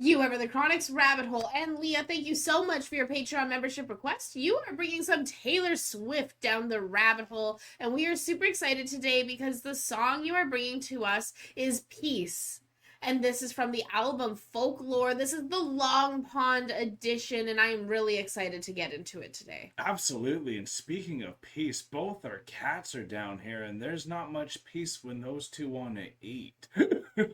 You are the Chronic's Rabbit Hole. And Leah, thank you so much for your Patreon membership request. You are bringing some Taylor Swift down the rabbit hole. And we are super excited today because the song you are bringing to us is Peace. And this is from the album Folklore. This is the Long Pond edition, and I am really excited to get into it today. Absolutely. And speaking of peace, both our cats are down here, and there's not much peace when those two want to eat.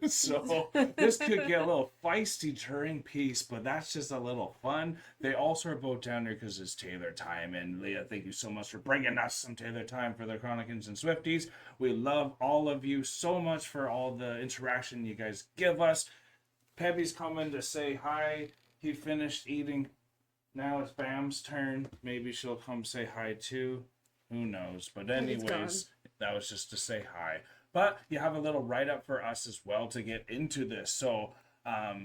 So this could get a little feisty during peace, but that's just a little fun. They also are both down here because it's Taylor time. And Leah, thank you so much for bringing us some Taylor time for the Chronicans and Swifties. We love all of you so much for all the interaction you guys give us. Pebby's coming to say hi. He finished eating. Now it's Bam's turn. Maybe she'll come say hi too. Who knows? But anyways, that was just to say hi. But you have a little write-up for us as well to get into this. So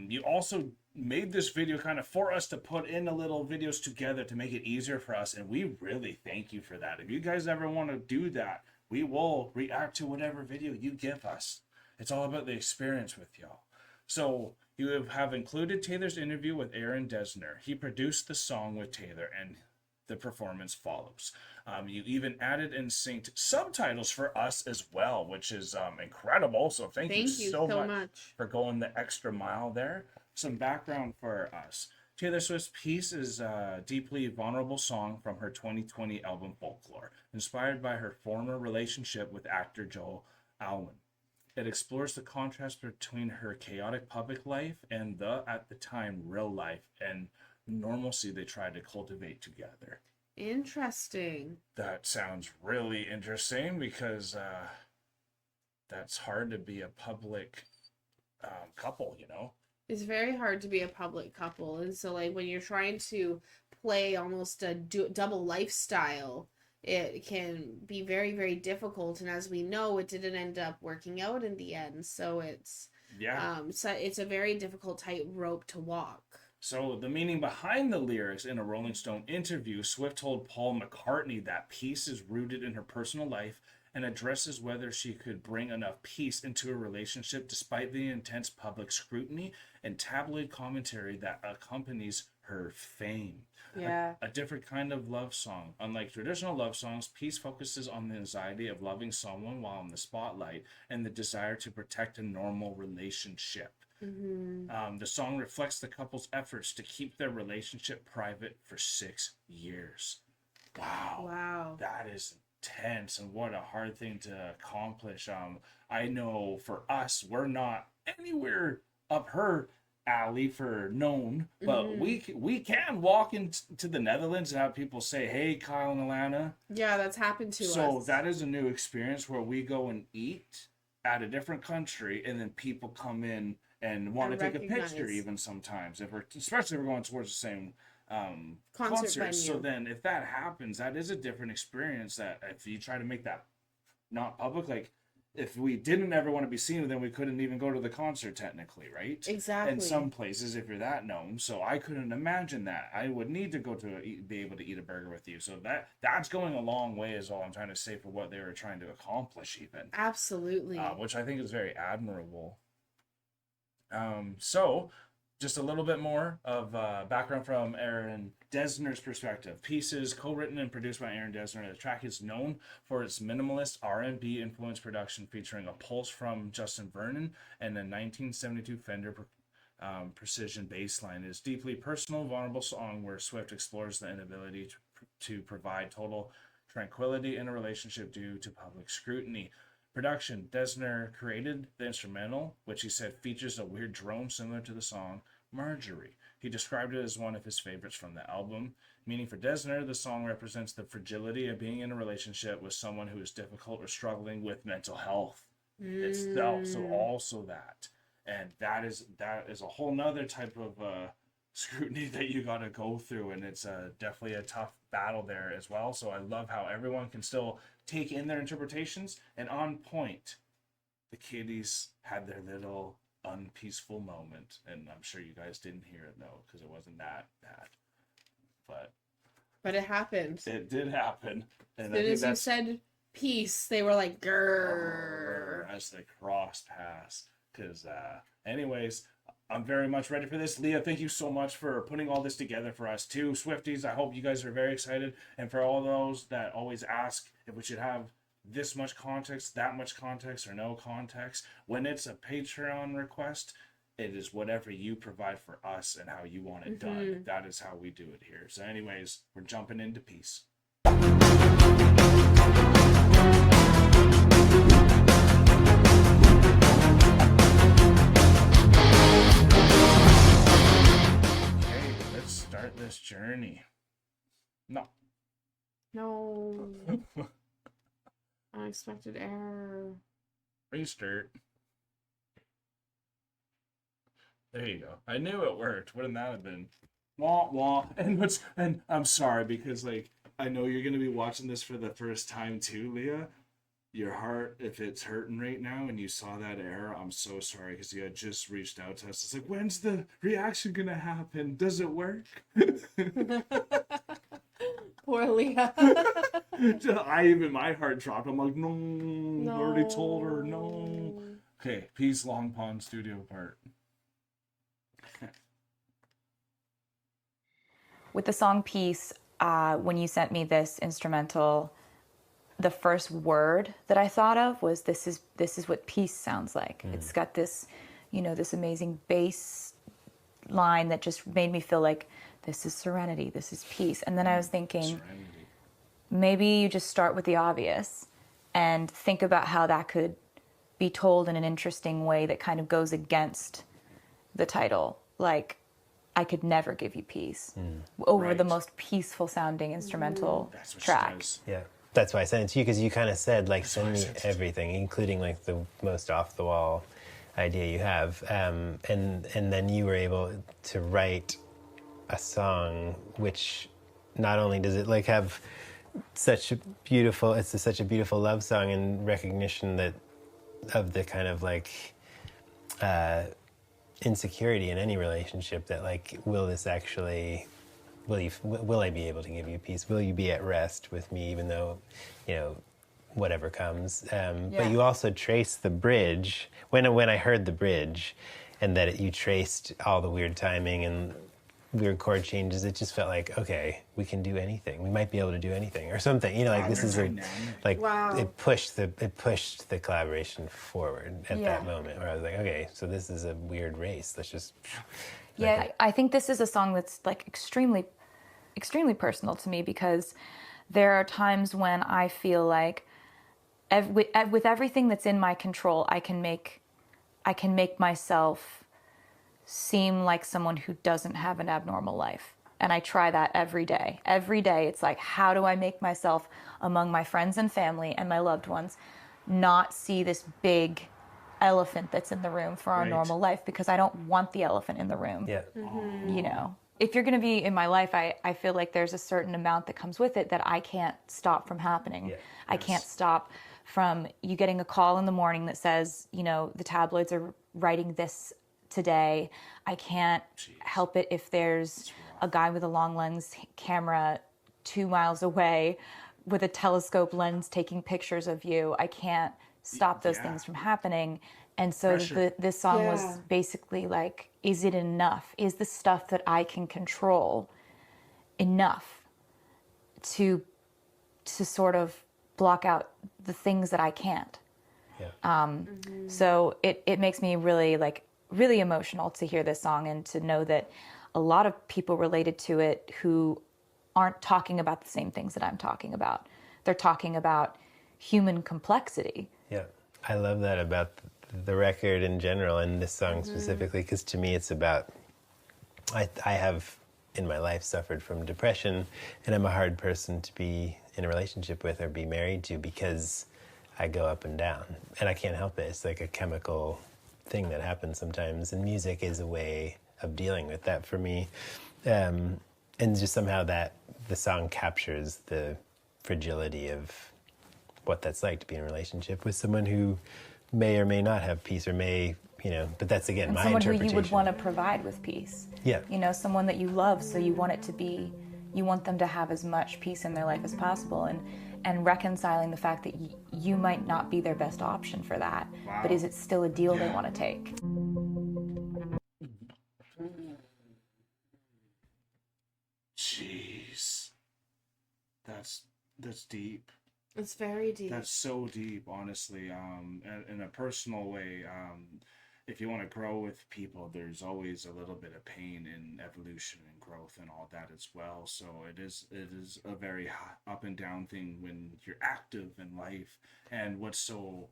you also made this video kind of for us to put in a little videos together to make it easier for us. And we really thank you for that. If you guys ever want to do that, we will react to whatever video you give us. It's all about the experience with y'all. So you have included Taylor's interview with Aaron Dessner. He produced the song with Taylor, and the performance follows. You even added and synced subtitles for us as well, which is incredible. So thank you so much for going the extra mile there. Some background for us. Taylor Swift's Peace is a deeply vulnerable song from her 2020 album Folklore, inspired by her former relationship with actor Joel Alwyn. It explores the contrast between her chaotic public life and the, at the time, real life and normalcy they tried to cultivate together. Interesting. That sounds really interesting because that's hard to be a public couple, you know? It's very hard to be a public couple. And so, like, when you're trying to play almost a double lifestyle, it can be very, very difficult. And as we know, it didn't end up working out in the end. So it's it's a very difficult tightrope to walk. So the meaning behind the lyrics in a Rolling Stone interview, Swift told Paul McCartney that peace is rooted in her personal life and addresses whether she could bring enough peace into a relationship despite the intense public scrutiny and tabloid commentary that accompanies her fame. Yeah. A different kind of love song. Unlike traditional love songs, Peace focuses on the anxiety of loving someone while in the spotlight and the desire to protect a normal relationship. Mm-hmm. The song reflects the couple's efforts to keep their relationship private for 6 years. Wow. That is intense, and what a hard thing to accomplish. I know for us, we're not anywhere up her alley for known, but we can walk into the Netherlands and have people say, "Hey, Kyle and Alana." Yeah, that's happened to us. So that is a new experience where we go and eat at a different country, and then people come in and want to take a picture even sometimes, especially if we're going towards the same concert. So then if that happens, that is a different experience. That if you try to make that not public, like if we didn't ever want to be seen, then we couldn't even go to the concert technically, right? Exactly. In some places, if you're that known. So I couldn't imagine that. I would need to go to be able to eat a burger with you. So that's going a long way is all I'm trying to say for what they were trying to accomplish even. Absolutely. Which I think is very admirable. So just a little bit more of background from Aaron Dessner's perspective. Peace is co-written and produced by Aaron Dessner. The track is known for its minimalist R&B influenced production featuring a pulse from Justin Vernon and a 1972 Fender Precision bass line. It is a deeply personal, vulnerable song where Swift explores the inability to provide total tranquility in a relationship due to public scrutiny. Production. Dessner created the instrumental, which he said features a weird drone similar to the song Marjorie. He described it as one of his favorites from the album. Meaning for Dessner, the song represents the fragility of being in a relationship with someone who is difficult or struggling with mental health itself. So also that. And that is a whole nother type of scrutiny that you got to go through, and it's definitely a tough battle there as well. So I love how everyone can still take in their interpretations, and on point, the kiddies had their little unpeaceful moment, and I'm sure you guys didn't hear it though because it wasn't that bad, but it happened. It did happen, and as soon as you said peace, they were like grrr as they crossed paths. Because anyways, I'm very much ready for this. Leah, thank you so much for putting all this together for us too. Swifties, I hope you guys are very excited. And for all those that always ask if we should have this much context, that much context, or no context, when it's a Patreon request, it is whatever you provide for us and how you want it done. That is how we do it here. So anyways, we're jumping into Peace. Start this journey. No. Unexpected error. Restart. There you go. I knew it worked. Wouldn't that have been? Wah wah. And I'm sorry because like I know you're gonna be watching this for the first time too, Leah. Your heart, if it's hurting right now and you saw that error, I'm so sorry because you had just reached out to us. It's like, when's the reaction gonna happen? Does it work? Poor Leah. My heart dropped. I'm like, no. I already told her, no. Okay, Peace, Long Pond Studio part. With the song Peace, when you sent me this instrumental, the first word that I thought of was this is what peace sounds like. It's got this, this amazing bass line that just made me feel like this is serenity, this is peace. And then I was thinking, maybe you just start with the obvious and think about how that could be told in an interesting way that kind of goes against the title. Like, I could never give you peace over the most peaceful sounding instrumental track. Yeah. That's why I sent it to you, because you kind of said, like, send me everything, including, like, the most off-the-wall idea you have. And then you were able to write a song which not only does it, like, have such a beautiful love song in recognition that of the kind of, like, insecurity in any relationship that, like, will I be able to give you peace? Will you be at rest with me, even though, whatever comes? But you also trace the bridge. When I heard the bridge, and that you traced all the weird timing and weird chord changes, it just felt like, okay, we can do anything. We might be able to do anything or something. This is it pushed the collaboration forward at that moment, where I was like, okay, so this is a weird race. Let's just. Yeah, I think this is a song that's like extremely, extremely personal to me, because there are times when I feel like with everything that's in my control, I can make myself seem like someone who doesn't have an abnormal life. And I try that every day. Every day it's like, how do I make myself, among my friends and family and my loved ones, not see this big elephant that's in the room for our normal life, because I don't want the elephant in the room. Yeah. If you're going to be in my life, I feel like there's a certain amount that comes with it that I can't stop from happening. Yeah. I can't stop from you getting a call in the morning that says, the tabloids are writing this today. I can't help it if there's a guy with a long lens camera 2 miles away with a telescope lens taking pictures of you. I can't stop those things from happening. And so this song was basically like, is it enough? Is the stuff that I can control enough to sort of block out the things that I can't? Yeah. So it makes me really emotional to hear this song, and to know that a lot of people related to it who aren't talking about the same things that I'm talking about. They're talking about human complexity. Yeah, I love that about the record in general, and this song specifically, because to me it's about, I have in my life suffered from depression, and I'm a hard person to be in a relationship with or be married to, because I go up and down, and I can't help it. It's like a chemical thing that happens sometimes, and music is a way of dealing with that for me. And just somehow that the song captures the fragility of what that's like to be in a relationship with someone who may or may not have peace, or may, but that's, again, and my someone interpretation. who you would want to provide with peace. Yeah. Someone that you love, so you want you want them to have as much peace in their life as possible, and reconciling the fact that you might not be their best option for that, but is it still a deal they want to take? That's deep. It's very deep. That's so deep, honestly. In a personal way, if you want to grow with people, there's always a little bit of pain in evolution and growth and all that as well. So it is a very up and down thing when you're active in life. And what's so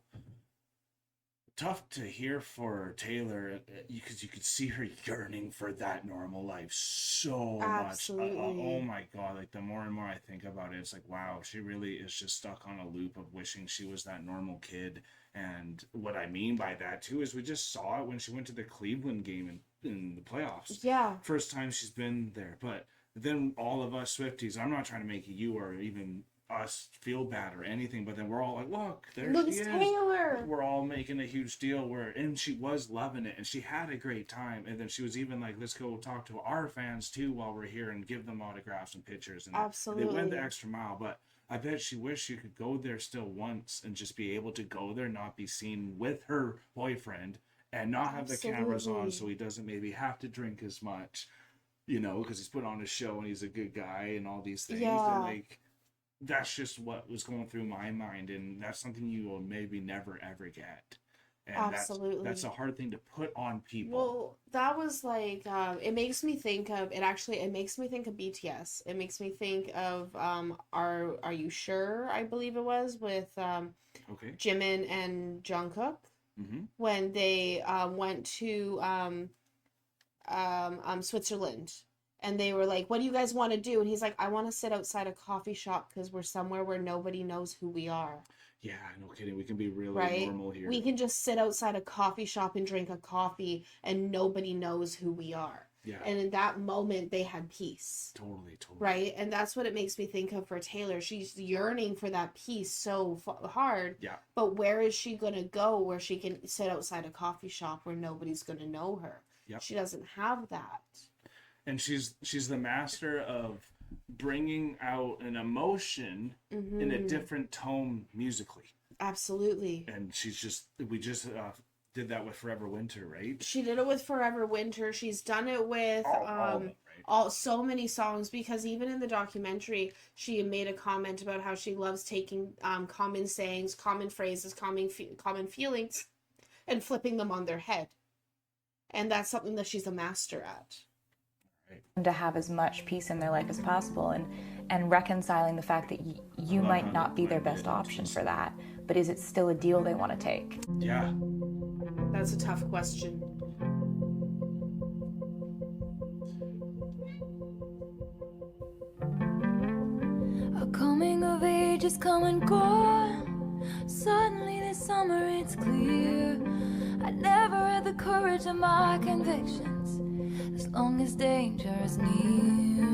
tough to hear for Taylor, because you could see her yearning for that normal life so Absolutely. much. Oh my God! Like the more and more I think about it, it's like, wow, she really is just stuck on a loop of wishing she was that normal kid. And what I mean by that too is we just saw it when she went to the Cleveland game in the playoffs. Yeah. First time she's been there, but then all of us Swifties, I'm not trying to make you or even us feel bad or anything, but then we're all like, look, there Look, she it's is. Taylor. We're all making a huge deal and she was loving it and she had a great time, and then she was even like, let's go talk to our fans too while we're here and give them autographs and pictures, and Absolutely. they went the extra mile. But I bet she wished she could go there still once and just be able to go there, not be seen with her boyfriend, and not have the cameras on, so he doesn't maybe have to drink as much, because he's put on a show and he's a good guy and all these things. Yeah. And like, that's just what was going through my mind, and that's something you will maybe never ever get. And Absolutely. that's a hard thing to put on people. Well, that was like, it makes me think of BTS. It makes me think of Are You Sure, I believe it was, with Okay. Jimin and Jungkook, Mm-hmm. when they went to Switzerland, and they were like, what do you guys want to do? And he's like, I want to sit outside a coffee shop because we're somewhere where nobody knows who we are. Yeah, no kidding. We can be really Right? normal here. We can just sit outside a coffee shop and drink a coffee and nobody knows who we are. Yeah. And in that moment, they had peace. Totally. Right? And that's what it makes me think of for Taylor. She's yearning for that peace so hard. Yeah. But where is she going to go where she can sit outside a coffee shop where nobody's going to know her? Yep. She doesn't have that. And she's the master of bringing out an emotion in a different tone musically. Absolutely. And we just did that with Forever Winter, right? She did it with Forever Winter. She's done it with All of them, right? so many songs, because even in the documentary, she made a comment about how she loves taking common sayings, common phrases, common feelings, and flipping them on their head. And that's something that she's a master at. To have as much peace in their life as possible, and reconciling the fact that you might not be their best option for that, but is it still a deal they want to take? Yeah. That's a tough question. A coming of age is come and gone. Suddenly this summer it's clear I never had the courage of my convictions, as long as danger is near.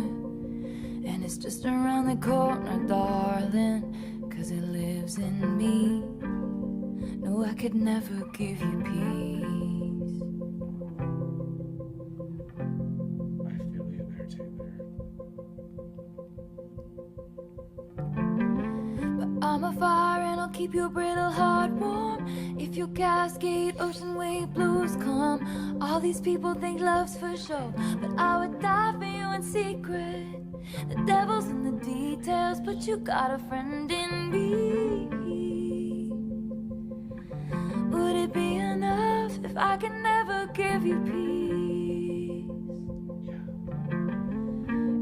And it's just around the corner, darling, 'cause it lives in me. No, I could never give you peace. I feel you there, Taylor. But I'm a fire and I'll keep your brittle heart warm. If your cascade ocean wave blues come, all these people think love's for show, but I would die for you in secret. The devil's in the details, but you got a friend in me. Would it be enough if I can never give you peace?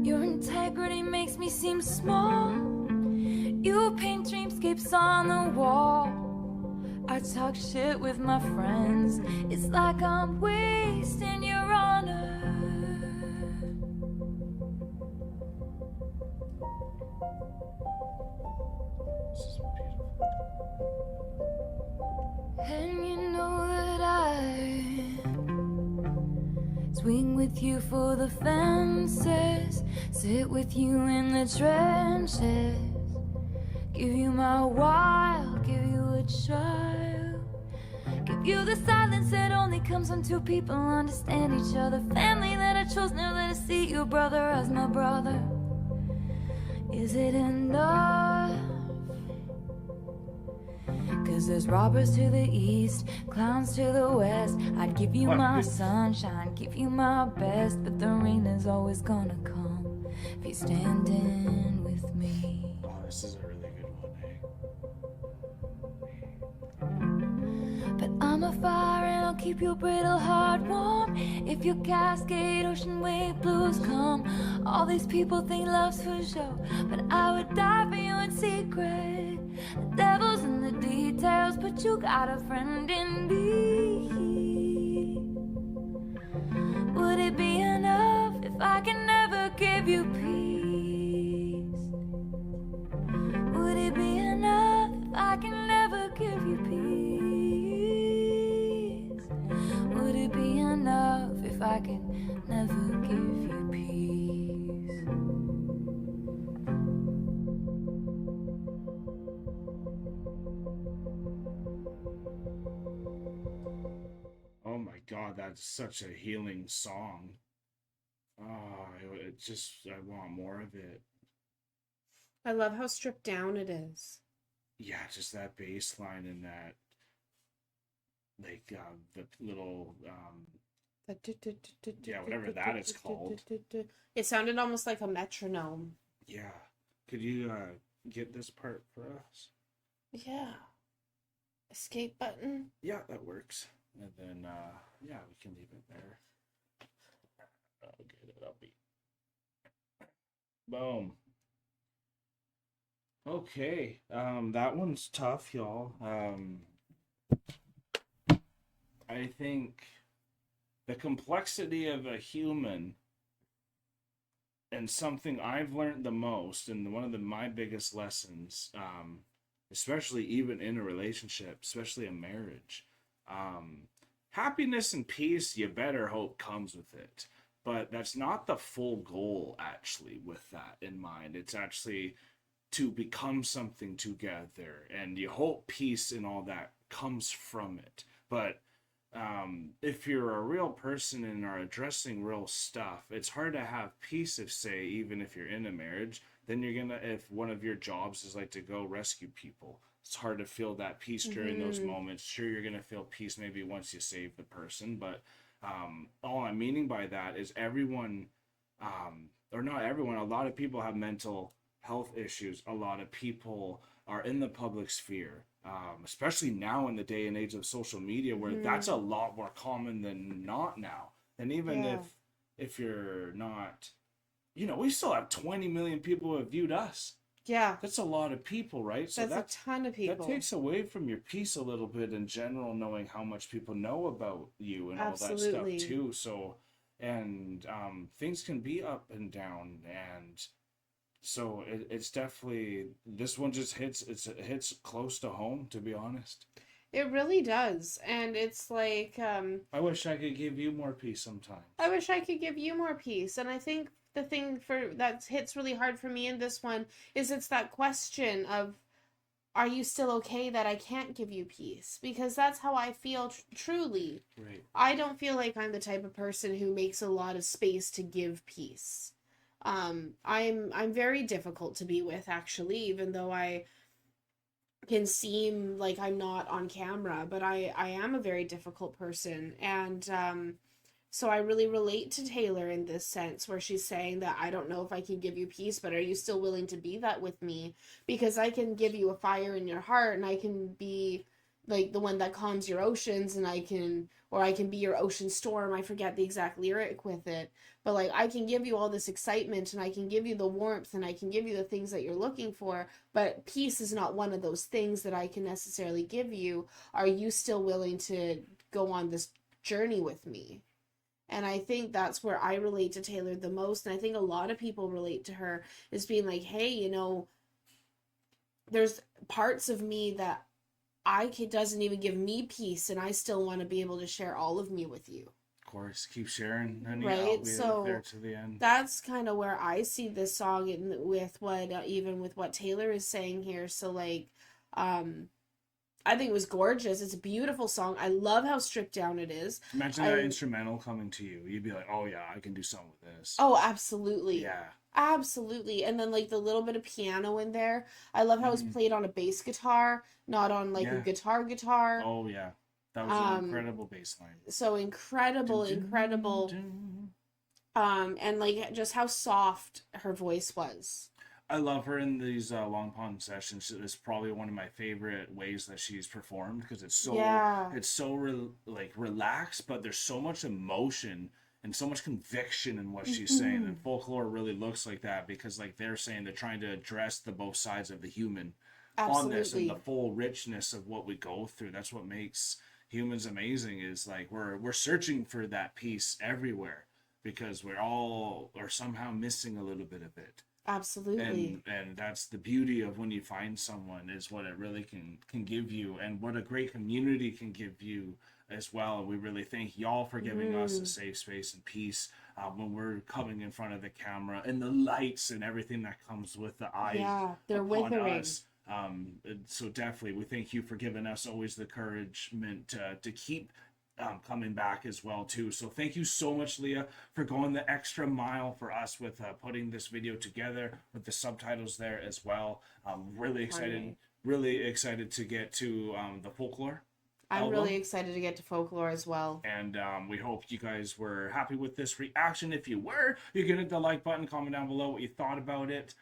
Your integrity makes me seem small. You paint dreamscapes on the wall. I talk shit with my friends. It's like I'm wasting your honor. This is beautiful. And you know that I swing with you for the fences, sit with you in the trenches, give you my wild, give you a child, give you the silence that only comes when two people understand each other, family that I chose never to see your brother as my brother. Is it enough? 'Cause there's robbers to the east, clowns to the west. I'd give you my sunshine, give you my best, but the rain is always gonna come if you're standing with me. Oh, this is a really good one, eh? But I'm a fire and I'll keep your brittle heart warm. If your Cascade Ocean Wave blues come, all these people think love's for show, but I would die for you in secret. The devil's in the details, but you got a friend in me. Would it be enough if I can never give you peace? Would it be enough if I can never give you peace? Would it be enough if I can never give you peace? Oh my God, that's such a healing song. Oh, it just, I want more of it. I love how stripped down it is. Yeah, just that bass line and that, like, the little, yeah, whatever that is called. It sounded almost like a metronome. Yeah. Could you get this part for us? Yeah. Escape button. Yeah, that works. And then, yeah, we can leave it there. I'll get it. I'll be. Boom. Okay. That one's tough, y'all. I think the complexity of a human and something I've learned the most, and one of my biggest lessons, especially even in a relationship, especially a marriage, happiness and peace, you better hope comes with it. But that's not the full goal, actually, with that in mind. It's actually to become something together, and you hope peace and all that comes from it. But if you're a real person and are addressing real stuff, it's hard to have peace if, say, even if you're in a marriage, then you're gonna, if one of your jobs is like to go rescue people, it's hard to feel that peace during those moments. Sure, you're gonna feel peace maybe once you save the person, but all I'm meaning by that is everyone, or not everyone, a lot of people have mental health issues. A lot of people are in the public sphere, especially now in the day and age of social media, where that's a lot more common than not now. And even if you're not, we still have 20 million people who have viewed us. Yeah. That's a lot of people, right? So That's a ton of people. That takes away from your peace a little bit in general, knowing how much people know about you and Absolutely. all that stuff too. So, and things can be up and down, and so it's definitely, this one just hits, it hits close to home, to be honest. It really does. And it's like, I wish I could give you more peace sometimes. I wish I could give you more peace. And I think the thing that hits really hard for me in this one is it's that question of, are you still okay that I can't give you peace? Because that's how I feel truly. Right. I don't feel like I'm the type of person who makes a lot of space to give peace. I'm very difficult to be with, actually, even though I can seem like I'm not on camera, but I am a very difficult person. And so I really relate to Taylor in this sense, where she's saying that I don't know if I can give you peace, but are you still willing to be that with me? Because I can give you a fire in your heart, and I can be like the one that calms your oceans, and I can be your ocean storm. I forget the exact lyric with it, but like I can give you all this excitement, and I can give you the warmth, and I can give you the things that you're looking for, but peace is not one of those things that I can necessarily give you. Are you still willing to go on this journey with me? And I think that's where I relate to Taylor the most, and I think a lot of people relate to her, is being like, hey, there's parts of me that doesn't even give me peace, and I still want to be able to share all of me with you. Of course, keep sharing, honey. Right? I'll be So there to the end. That's kind of where I see this song with what Taylor is saying here. So like, I think it was gorgeous. It's a beautiful song. I love how stripped down it is. Imagine that instrumental coming to you. You'd be like, oh yeah, I can do something with this. Oh, absolutely. Yeah. Absolutely. And then like the little bit of piano in there. I love how it's played on a bass guitar, not on like a guitar. Oh yeah. That was an incredible bass line. So incredible. And like just how soft her voice was. I love her in these Long Pond sessions. It's probably one of my favorite ways that she's performed because it's so like relaxed, but there's so much emotion and so much conviction in what she's saying. And folklore really looks like that because, like they're saying, they're trying to address the both sides of the human on this and the full richness of what we go through. That's what makes humans amazing. Is like we're searching for that peace everywhere because we're all are somehow missing a little bit of it. Absolutely. And that's the beauty of when you find someone is what it really can give you and what a great community can give you as well. We really thank y'all for giving us a safe space and peace when we're coming in front of the camera and the lights and everything that comes with the eyes. Yeah, they're withering. Us. So definitely we thank you for giving us always the encouragement to keep coming back as well too. So thank you so much, Leah, for going the extra mile for us with putting this video together with the subtitles there as well. Really excited to get to the folklore. I'm really excited to get to folklore as well. And we hope you guys were happy with this reaction. If you were, you can hit the like button, comment down below what you thought about it.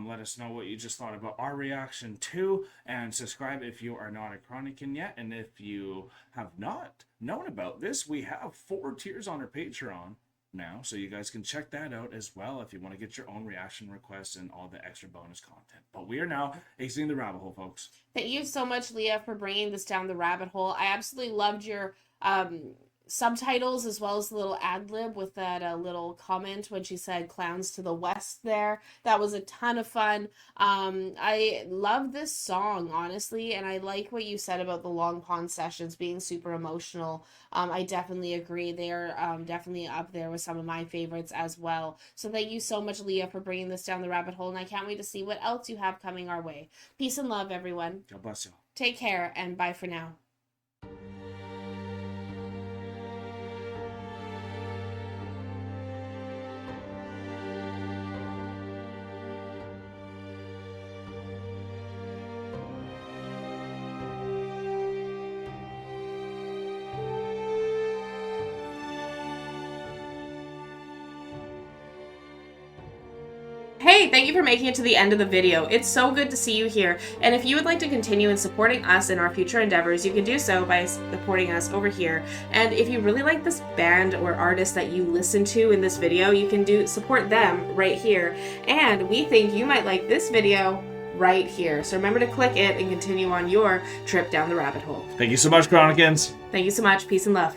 Let us know what you just thought about our reaction too, and subscribe if you are not a Chronican yet. And if you have not known about this, we have 4 tiers on our Patreon now, so you guys can check that out as well if you want to get your own reaction requests and all the extra bonus content. But we are now exiting the rabbit hole, folks. Thank you so much, Leah, for bringing this down the rabbit hole. I absolutely loved your subtitles as well as the little ad lib with that little comment when she said clowns to the west there. That was a ton of fun. I love this song, honestly, and I like what you said about the Long Pond sessions being super emotional. I definitely agree. They're definitely up there with some of my favorites as well. So thank you so much, Leah, for bringing this down the rabbit hole, and I can't wait to see what else you have coming our way. Peace and love, everyone. God bless you. Take care, and bye for now. Hey, thank you for making it to the end of the video. It's so good to see you here. And if you would like to continue in supporting us in our future endeavors, you can do so by supporting us over here. And if you really like this band or artist that you listen to in this video, you can support them right here. And we think you might like this video right here. So remember to click it and continue on your trip down the rabbit hole. Thank you so much, Chronicans. Thank you so much. Peace and love.